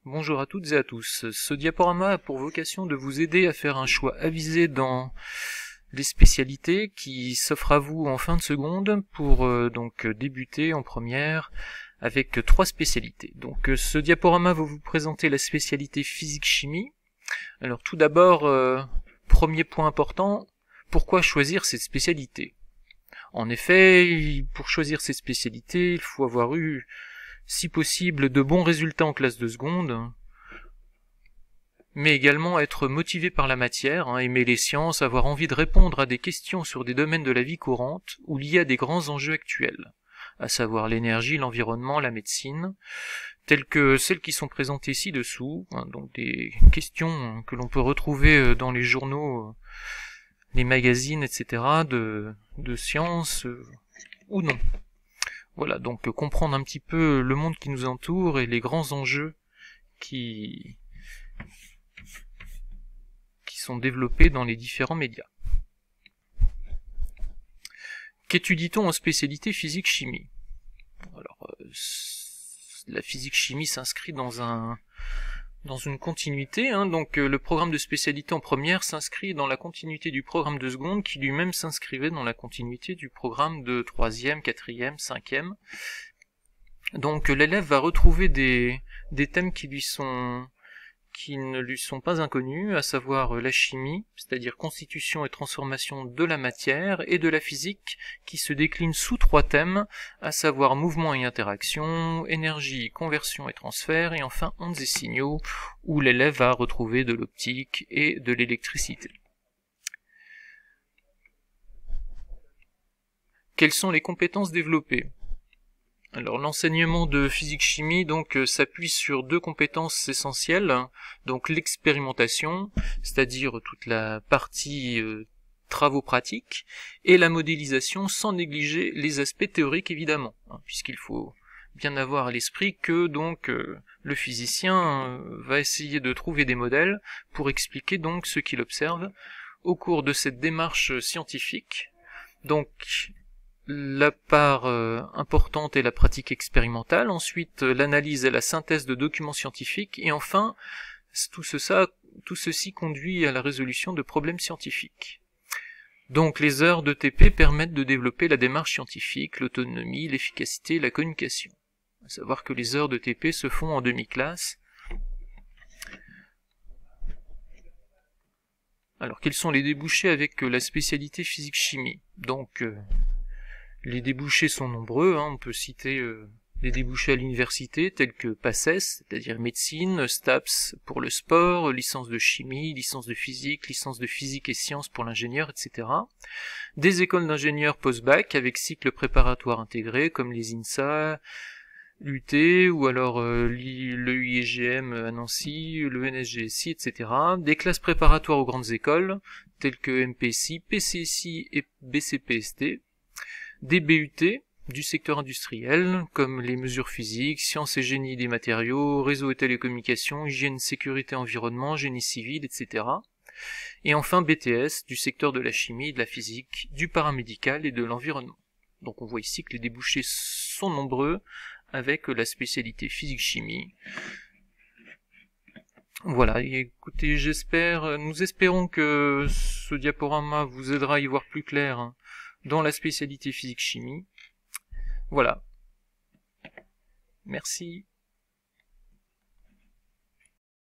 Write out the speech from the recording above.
Bonjour à toutes et à tous. Ce diaporama a pour vocation de vous aider à faire un choix avisé dans les spécialités qui s'offrent à vous en fin de seconde pour donc débuter en première avec 3 spécialités. Donc ce diaporama va vous présenter la spécialité physique-chimie. Alors tout d'abord, premier point important, pourquoi choisir cette spécialité? En effet, pour choisir cette spécialité, il faut avoir eu, si possible, de bons résultats en classe de seconde, mais également être motivé par la matière, aimer les sciences, avoir envie de répondre à des questions sur des domaines de la vie courante ou liés à des grands enjeux actuels, à savoir l'énergie, l'environnement, la médecine, telles que celles qui sont présentées ci-dessous, donc des questions que l'on peut retrouver dans les journaux, les magazines, etc., de sciences ou non. Voilà, donc comprendre un petit peu le monde qui nous entoure et les grands enjeux qui sont développés dans les différents médias. Qu'étudie-t-on en spécialité physique-chimie? Alors, la physique-chimie s'inscrit dans une continuité, donc le programme de spécialité en première s'inscrit dans la continuité du programme de seconde qui lui-même s'inscrivait dans la continuité du programme de 3e, 4e, 5e. Donc l'élève va retrouver des thèmes qui ne lui sont pas inconnus, à savoir la chimie, c'est-à-dire constitution et transformation de la matière, et de la physique, qui se décline sous 3 thèmes, à savoir mouvement et interaction, énergie, conversion et transfert, et enfin ondes et signaux, où l'élève va retrouver de l'optique et de l'électricité. Quelles sont les compétences développées ? Alors l'enseignement de physique-chimie s'appuie sur 2 compétences essentielles, donc l'expérimentation, c'est-à-dire toute la partie travaux pratiques, et la modélisation sans négliger les aspects théoriques évidemment, puisqu'il faut bien avoir à l'esprit que le physicien va essayer de trouver des modèles pour expliquer donc ce qu'il observe au cours de cette démarche scientifique. Donc la part importante est la pratique expérimentale, ensuite l'analyse et la synthèse de documents scientifiques, et enfin tout ceci conduit à la résolution de problèmes scientifiques. Donc les heures de TP permettent de développer la démarche scientifique, l'autonomie, l'efficacité et la communication. À savoir que les heures de TP se font en demi-classe. Alors quels sont les débouchés avec la spécialité physique-chimie? Donc les débouchés sont nombreux, on peut citer les débouchés à l'université tels que PACES, c'est-à-dire médecine, STAPS pour le sport, licence de chimie, licence de physique et sciences pour l'ingénieur, etc. Des écoles d'ingénieurs post-bac avec cycle préparatoire intégré comme les INSA, l'UT ou alors le UIGM à Nancy, le NSGSI, etc. Des classes préparatoires aux grandes écoles telles que MPSI, PCSI et BCPST. Des BUT du secteur industriel, comme les mesures physiques, sciences et génie des matériaux, réseaux et télécommunications, hygiène, sécurité, environnement, génie civil, etc. Et enfin BTS du secteur de la chimie, de la physique, du paramédical et de l'environnement. Donc on voit ici que les débouchés sont nombreux avec la spécialité physique-chimie. Voilà, et écoutez, nous espérons que ce diaporama vous aidera à y voir plus clair dans la spécialité physique-chimie. Voilà. Merci.